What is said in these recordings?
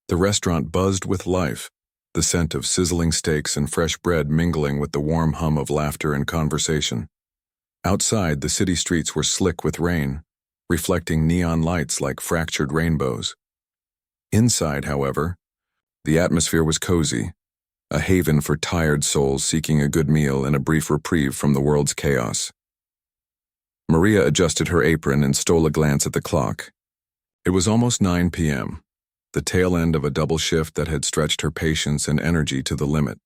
The restaurant buzzed with life, the scent of sizzling steaks and fresh bread mingling with the warm hum of laughter and conversation. Outside, the city streets were slick with rain, reflecting neon lights like fractured rainbows. Inside, however, the atmosphere was cozy, a haven for tired souls seeking a good meal and a brief reprieve from the world's chaos. Maria adjusted her apron and stole a glance at the clock. It was almost 9 p.m., the tail end of a double shift that had stretched her patience and energy to the limit.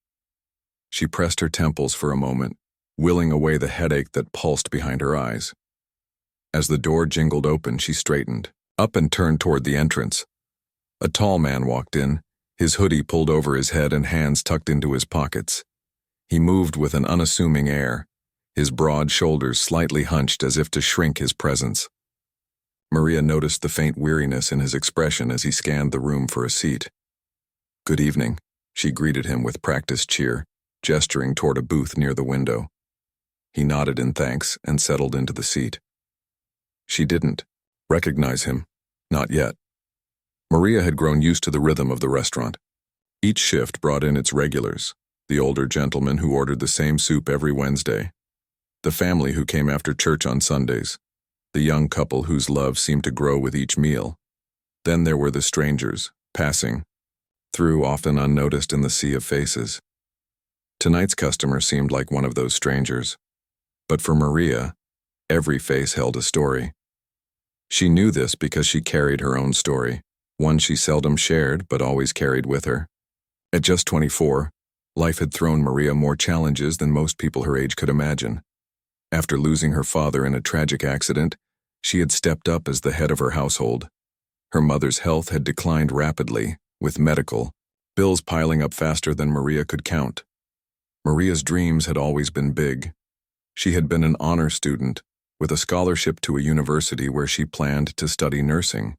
She pressed her temples for a moment, willing away the headache that pulsed behind her eyes. As the door jingled open, she straightened up and turned toward the entrance. A tall man walked in, his hoodie pulled over his head and hands tucked into his pockets. He moved with an unassuming air, his broad shoulders slightly hunched as if to shrink his presence. Maria noticed the faint weariness in his expression as he scanned the room for a seat. "Good evening," she greeted him with practiced cheer, gesturing toward a booth near the window. He nodded in thanks and settled into the seat. She didn't recognize him, not yet. Maria had grown used to the rhythm of the restaurant. Each shift brought in its regulars, the older gentleman who ordered the same soup every Wednesday, the family who came after church on Sundays, the young couple whose love seemed to grow with each meal. Then there were the strangers, passing through often unnoticed in the sea of faces. Tonight's customer seemed like one of those strangers. But for Maria, every face held a story. She knew this because she carried her own story, one she seldom shared but always carried with her. At just 24, life had thrown Maria more challenges than most people her age could imagine. After losing her father in a tragic accident, she had stepped up as the head of her household. Her mother's health had declined rapidly, with medical bills piling up faster than Maria could count. Maria's dreams had always been big. She had been an honor student, with a scholarship to a university where she planned to study nursing.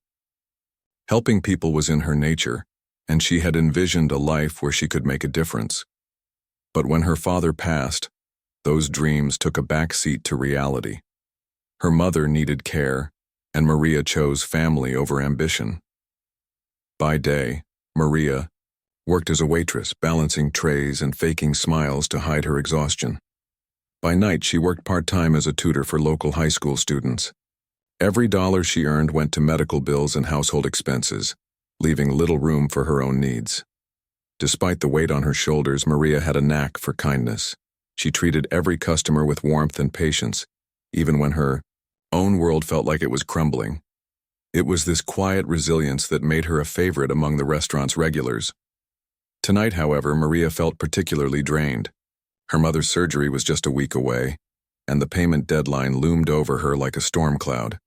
Helping people was in her nature, and she had envisioned a life where she could make a difference. But when her father passed, those dreams took a back seat to reality. Her mother needed care, and Maria chose family over ambition. By day, Maria worked as a waitress, balancing trays and faking smiles to hide her exhaustion. By night, she worked part-time as a tutor for local high school students. Every dollar she earned went to medical bills and household expenses, leaving little room for her own needs. Despite the weight on her shoulders, Maria had a knack for kindness. She treated every customer with warmth and patience, even when her own world felt like it was crumbling. It was this quiet resilience that made her a favorite among the restaurant's regulars. Tonight, however, Maria felt particularly drained. Her mother's surgery was just a week away, and the payment deadline loomed over her like a storm cloud.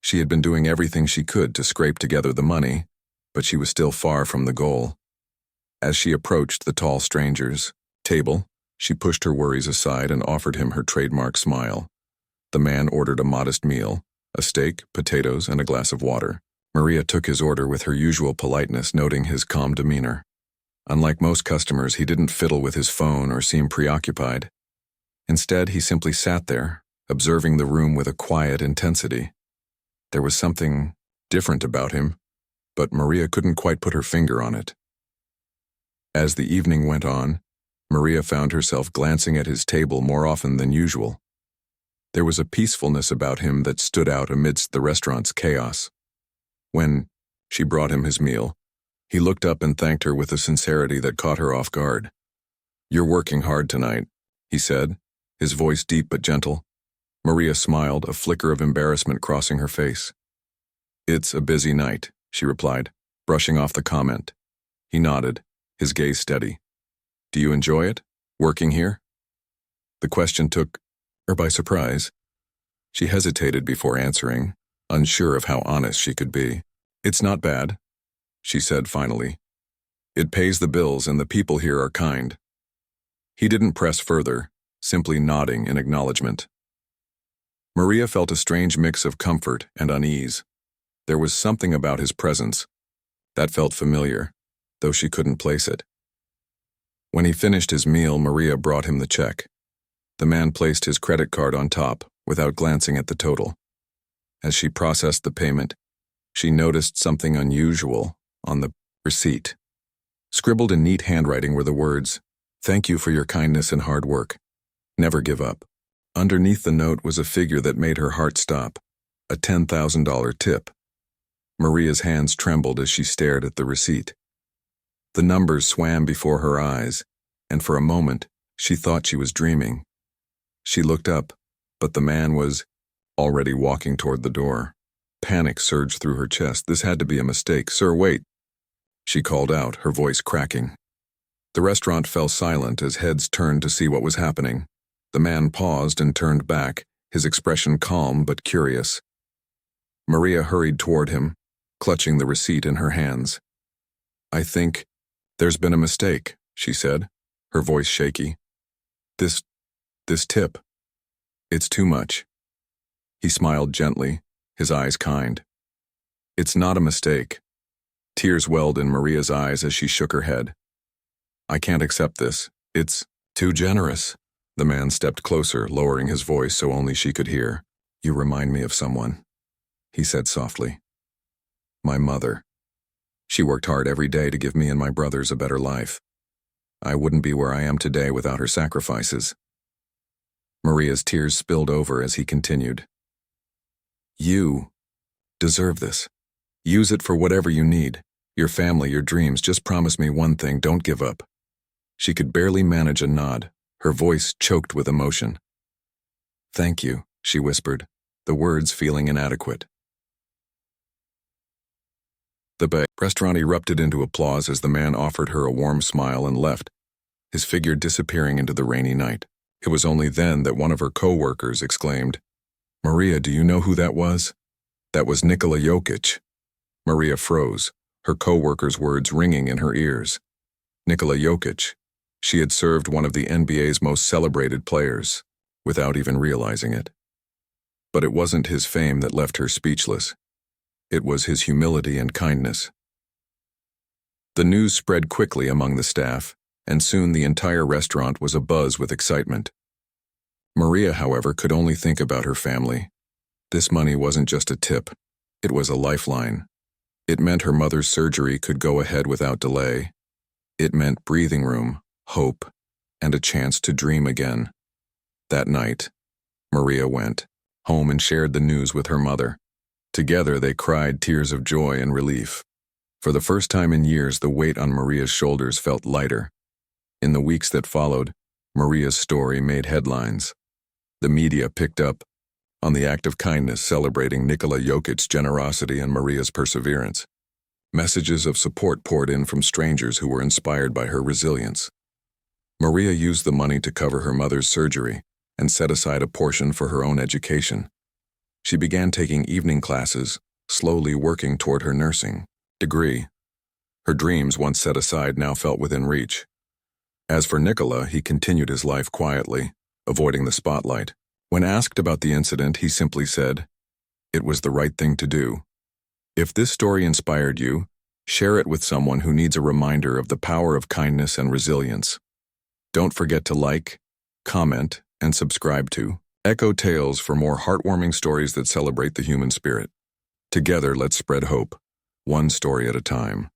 She had been doing everything she could to scrape together the money, but she was still far from the goal. As she approached the tall stranger's table, she pushed her worries aside and offered him her trademark smile. The man ordered a modest meal, a steak, potatoes, and a glass of water. Maria took his order with her usual politeness, noting his calm demeanor. Unlike most customers, he didn't fiddle with his phone or seem preoccupied. Instead, he simply sat there, observing the room with a quiet intensity. There was something different about him, but Maria couldn't quite put her finger on it. As the evening went on, Maria found herself glancing at his table more often than usual. There was a peacefulness about him that stood out amidst the restaurant's chaos. When she brought him his meal, he looked up and thanked her with a sincerity that caught her off guard. "You're working hard tonight," he said, his voice deep but gentle. Maria smiled, a flicker of embarrassment crossing her face. "It's a busy night," she replied, brushing off the comment. He nodded, his gaze steady. "Do you enjoy it, working here?" The question took her by surprise. She hesitated before answering, unsure of how honest she could be. "It's not bad," she said finally. "It pays the bills and the people here are kind." He didn't press further, simply nodding in acknowledgement. Maria felt a strange mix of comfort and unease. There was something about his presence that felt familiar, though she couldn't place it. When he finished his meal, Maria brought him the check. The man placed his credit card on top, without glancing at the total. As she processed the payment, she noticed something unusual on the Receipt. Scribbled in neat handwriting were the words, "Thank you for your kindness and hard work. Never give up." Underneath the note was a figure that made her heart stop, a $10,000 tip. Maria's hands trembled as she stared at the receipt. The numbers swam before her eyes, and for a moment, she thought she was dreaming. She looked up, but the man was already walking toward the door. Panic surged through her chest. This had to be a mistake. "Sir, wait," she called out, her voice cracking. The restaurant fell silent as heads turned to see what was happening. The man paused and turned back, his expression calm but curious. Maria hurried toward him, clutching the receipt in her hands. "I think there's been a mistake," she said, her voice shaky. This tip. It's too much." He smiled gently, his eyes kind. "It's not a mistake." Tears welled in Maria's eyes as she shook her head. "I can't accept this. It's too generous." The man stepped closer, lowering his voice so only she could hear. "You remind me of someone," he said softly. "My mother. She worked hard every day to give me and my brothers a better life. I wouldn't be where I am today without her sacrifices." Maria's tears spilled over as he continued. "You deserve this. Use it for whatever you need. Your family, your dreams. Just promise me one thing, don't give up." She could barely manage a nod, her voice choked with emotion. "Thank you," she whispered, the words feeling inadequate. The restaurant erupted into applause as the man offered her a warm smile and left, his figure disappearing into the rainy night. It was only then that one of her co-workers exclaimed, "Maria, do you know who that was?" "That was Nikola Jokic." Maria froze, her co-worker's words ringing in her ears. Nikola Jokic. She had served one of the NBA's most celebrated players, without even realizing it. But it wasn't his fame that left her speechless. It was his humility and kindness. The news spread quickly among the staff, and soon the entire restaurant was abuzz with excitement. Maria, however, could only think about her family. This money wasn't just a tip, it was a lifeline. It meant her mother's surgery could go ahead without delay. It meant breathing room, hope, and a chance to dream again. That night, Maria went home and shared the news with her mother. Together they cried tears of joy and relief. For the first time in years, the weight on Maria's shoulders felt lighter. In the weeks that followed, Maria's story made headlines. The media picked up on the act of kindness, celebrating Nikola Jokic's generosity and Maria's perseverance. Messages of support poured in from strangers who were inspired by her resilience. Maria used the money to cover her mother's surgery and set aside a portion for her own education. She began taking evening classes, slowly working toward her nursing degree. Her dreams, once set aside, now felt within reach. As for Nikola, he continued his life quietly, avoiding the spotlight. When asked about the incident, he simply said, "It was the right thing to do." If this story inspired you, share it with someone who needs a reminder of the power of kindness and resilience. Don't forget to like, comment, and subscribe to Echo Tales for more heartwarming stories that celebrate the human spirit. Together, let's spread hope, one story at a time.